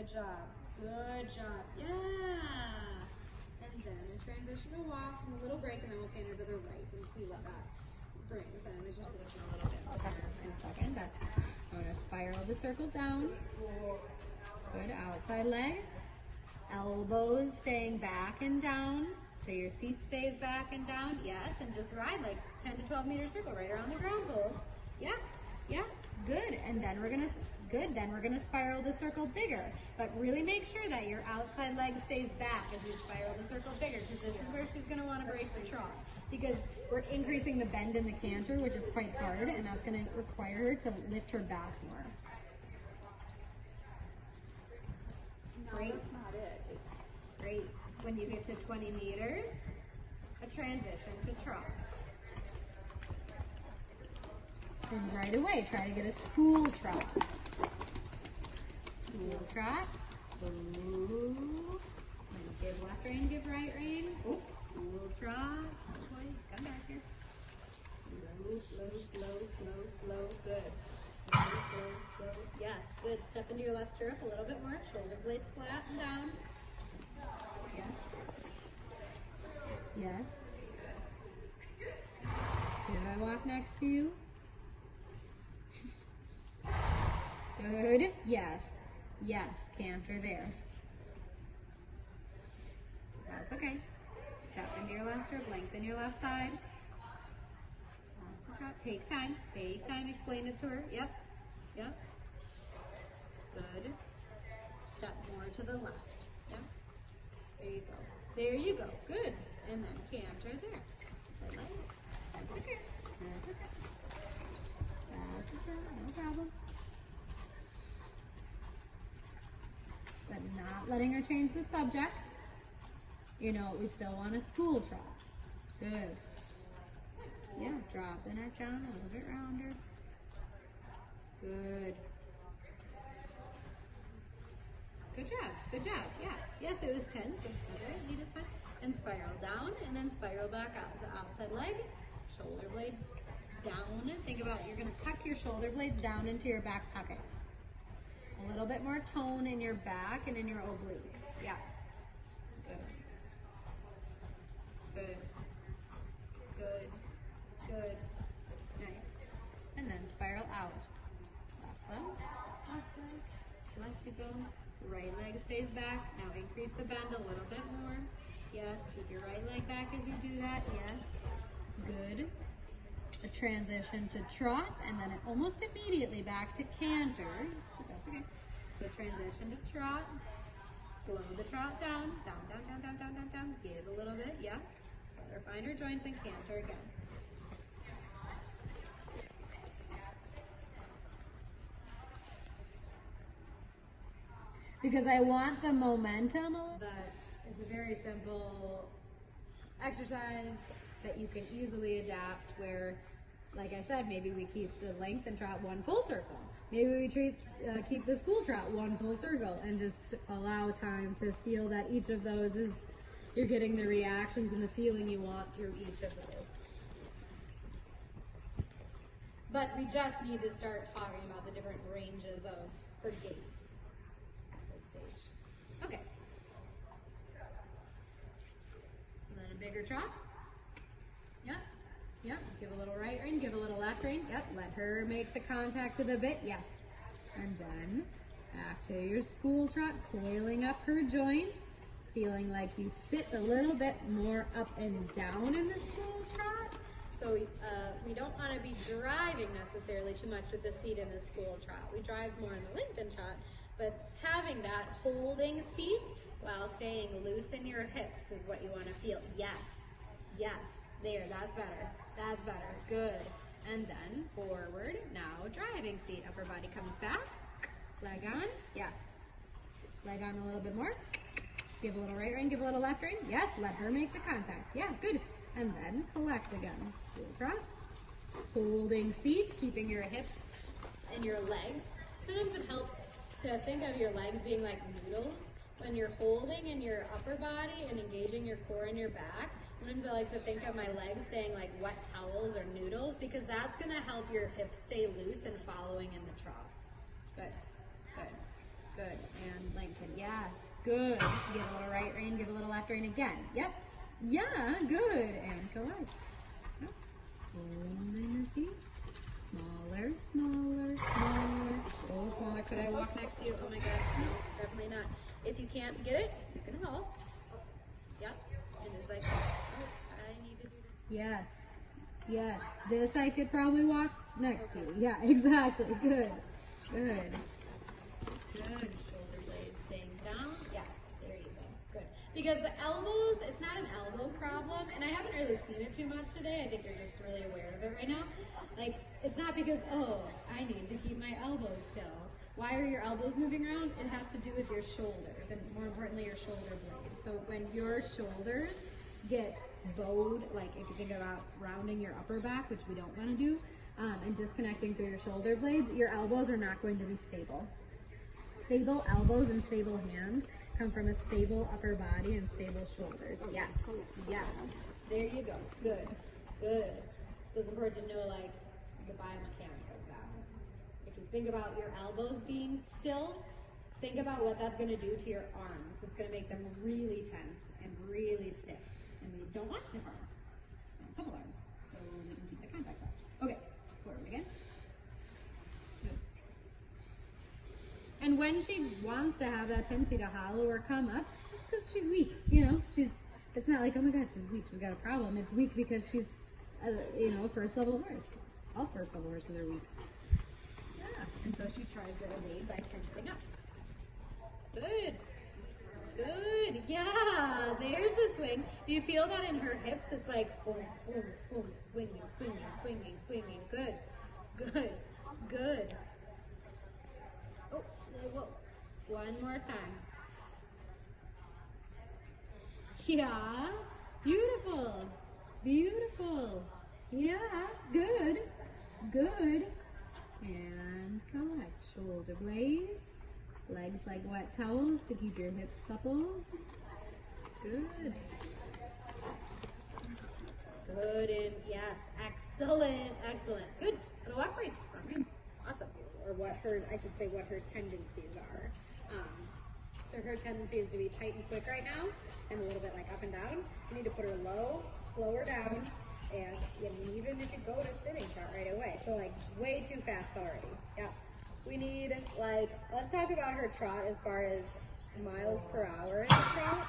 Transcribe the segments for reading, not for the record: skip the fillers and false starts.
Good job. Good job. Yeah. And then a transition to walk and a little break, and then we'll canter to the right and see what that brings. And just listen a little bit. Okay. In a second. That's. I'm gonna spiral the circle down. Good. Outside leg. Elbows staying back and down. So your seat stays back and down. Yes. And just ride like 10 to 12 meter circle right around the ground poles. Yeah. Yeah. Good. And then we're gonna. Good, then we're gonna spiral the circle bigger, but really make sure that your outside leg stays back as you spiral the circle bigger, because this is where she's gonna wanna break the trot, because we're increasing the bend in the canter, which is quite hard, and that's gonna require her to lift her back more. No, Great. that's not it. It's Great. When you get to 20 meters, a transition to trot. And right away, try to get a school trot. School trot. Ooh. And give left rein, give right rein. Oops. School trot. Boy, come back here. slow, slow, slow, slow, slow. Good. Slow, slow, slow. Yes, good. Step into your left stirrup a little bit more. Shoulder blades flat and down. Yes. Yes. Should I walk next to you? Good. Yes. Yes. Canter there. That's okay. Step into your left stirrup. Lengthen your left side. Take time. Take time. Explain it to her. Yep. Yep. Good. Step more to the left. Yep. There you go. There you go. Good. And then canter there. That's okay. That's okay. That's okay. That's okay. No problem. But not letting her change the subject. You know, we still want a school trot. Good. Yeah, drop the neck down a little bit rounder. Good. Good job. Good job. Yeah. Yes, it was 10. That's right. You just fine. And spiral down and then spiral back out. So outside leg, shoulder blades down. Think about it. You're going to tuck your shoulder blades down into your back pockets. A little bit more tone in your back and in your obliques. Yeah. Good. Good. Good. Good. Nice. And then spiral out. Left leg, left leg, left hip bone. Right leg stays back. Now increase the bend a little bit more. Yes, keep your right leg back as you do that. Yes. Good. A transition to trot, and then almost immediately back to canter. That's okay. So transition to trot. Slow the trot down. Down, down, down, down, down, down, down. Give a little bit. Yeah. Let her find her joints and canter again. Because I want the momentum. That is a very simple exercise that you can easily adapt where, like I said, maybe we keep the length and trot one full circle. Maybe we keep the school trot one full circle and just allow time to feel that each of those is, you're getting the reactions and the feeling you want through each of those. But we just need to start talking about the different ranges of her gaits. Okay. And then a bigger trot. Yep. Yep. Give a little right rein, give a little left rein. Yep. Let her make the contact to the bit. Yes. And then back to your school trot, coiling up her joints, feeling like you sit a little bit more up and down in the school trot. So we don't want to be driving necessarily too much with the seat in the school trot. We drive more in the lengthened trot. But having that holding seat while staying loose in your hips is what you want to feel. Yes, yes, there, that's better, that's better, good. And then forward, now driving seat, upper body comes back, leg on, yes. Leg on a little bit more, give a little right rein, give a little left rein, yes, let her make the contact, yeah, good. And then collect again, school trot, holding seat, keeping your hips and your legs. Sometimes it helps to think of your legs being like noodles. When you're holding in your upper body and engaging your core and your back, sometimes I like to think of my legs staying like wet towels or noodles, because that's gonna help your hips stay loose and following in the trot. Good, good. Good. And lengthen. Yes. Good. Give a little right rein, give a little left rein again. Yep. Yeah, good. And collect. Yep. And see. Smaller, smaller, smaller. Oh, smaller. Could I walk next to you? Oh my god. No, definitely not. If you can't get it, you can haul. Yep. And it's like, oh, I need to do this. Yes. Yes. This I could probably walk next to you. Yeah, exactly. Good. Good. Good. Shoulder blades staying down. Yes. There you go. Good. Because the elbows, it's not an elbow problem, and I haven't really seen it too much today. I think you're just really aware of it right now. Like, it's not because, oh, I need to keep my elbows still. Why are your elbows moving around? It has to do with your shoulders, and more importantly, your shoulder blades. So when your shoulders get bowed, like if you think about rounding your upper back, which we don't want to do, and disconnecting through your shoulder blades, your elbows are not going to be stable. Stable elbows and stable hand come from a stable upper body and stable shoulders. Yes, yes. There you go. Good, good. So it's important to know like the biomechanics of that. If you think about your elbows being still, think about what that's going to do to your arms. It's going to make them really tense and really stiff. And we don't want stiff arms. We want supple arms. So we can keep the contact soft. Okay, forward again. Good. And when she wants to have that tendency to hollow or come up, just because she's weak, you know, it's not like, oh my God, she's weak, she's got a problem. It's weak because she's, you know, first level horse. All first level horses are weak. Yeah, and so she tries to evade by tensing up. Good. Good. Yeah, there's the swing. Do you feel that in her hips? It's like boom, boom, boom, swinging, swinging, swinging, swinging. Good. Good. Good. Oh, whoa. One more time. Yeah. Beautiful. Beautiful. Yeah. Good. Good. And collect. Shoulder blades. Legs like wet towels to keep your hips supple. Good. Good, and yes, excellent, excellent. Good. And a walk break. Okay. Awesome. Or what her tendencies are. So her tendency is to be tight and quick right now, and a little bit like up and down. You need to put her low, slow her down, and even if you go to sitting trot right away. So like way too fast already. Yeah. We need, like, let's talk about her trot as far as miles per hour in the trot.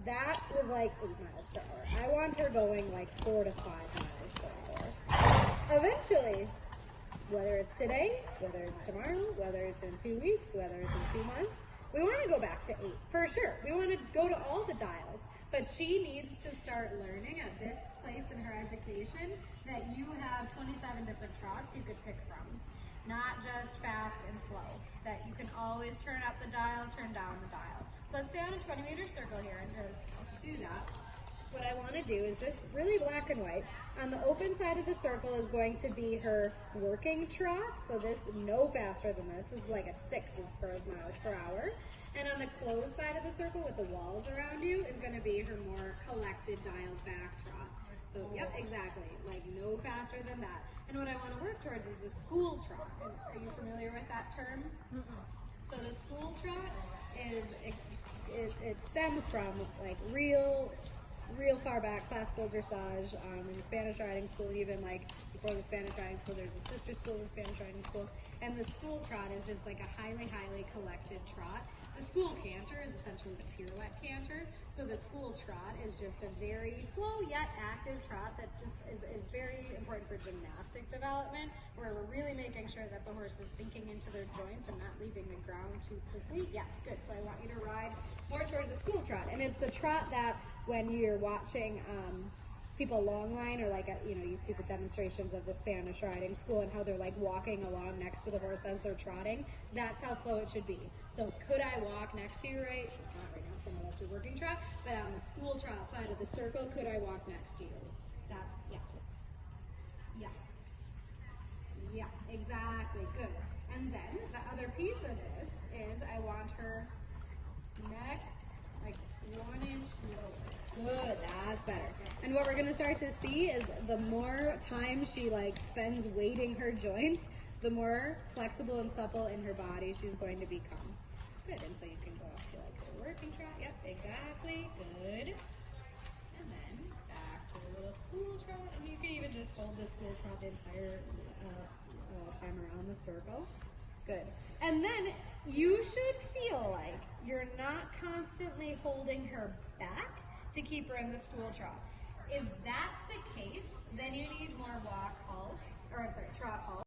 That was like 8 miles per hour. I want her going like 4 to 5 miles per hour. Eventually, whether it's today, whether it's tomorrow, whether it's in 2 weeks, whether it's in 2 months, we want to go back to 8, for sure. We want to go to all the dials. But she needs to start learning at this place in her education that you have 27 different trots you could pick from. Not just fast and slow. That you can always turn up the dial, turn down the dial. So let's stay on a 20-meter circle here, and to do that, what I want to do is just really black and white. On the open side of the circle is going to be her working trot. So this, no faster than this. This is like a 6 as far as miles per hour. And on the closed side of the circle with the walls around you is going to be her more collected, dialed back trot. So, yep, exactly. Like no faster than that. And what I want to work towards is the school trot. Are you familiar with that term? So the school trot is, it stems from like real far back classical dressage in the Spanish riding school, even like before the Spanish riding school, there's a sister school of the Spanish riding school. And the school trot is just like a highly collected trot. The school canter is essentially the pirouette canter. So the school trot is just a very slow yet active trot that just is very important for gymnastic development, where we're really making sure that the horse is sinking into their joints and not leaving the ground too quickly. Yes, good. So I want you to ride more towards the school trot. And it's the trot that when you're watching people long line, or like, you see the demonstrations of the Spanish riding school and how they're like walking along next to the horse as they're trotting. That's how slow it should be. So could I walk next to you, right? It's not right now, so that's your working trot, but on the school trot side of the circle, could I walk next to you? That, yeah, exactly, good. And then the other piece of this is I want her neck like 1 inch lower. Good, that's better. And what we're gonna start to see is the more time she like spends weighting her joints, the more flexible and supple in her body she's going to become. Good, and so you can go up to like a working trot. Yep, exactly, good. And then back to a little school trot, and you can even just hold the school trot the entire time around the circle. Good. And then you should feel like you're not constantly holding her back to keep her in the school trot. If that's the case, then you need more walk halts, or I'm sorry, trot halts.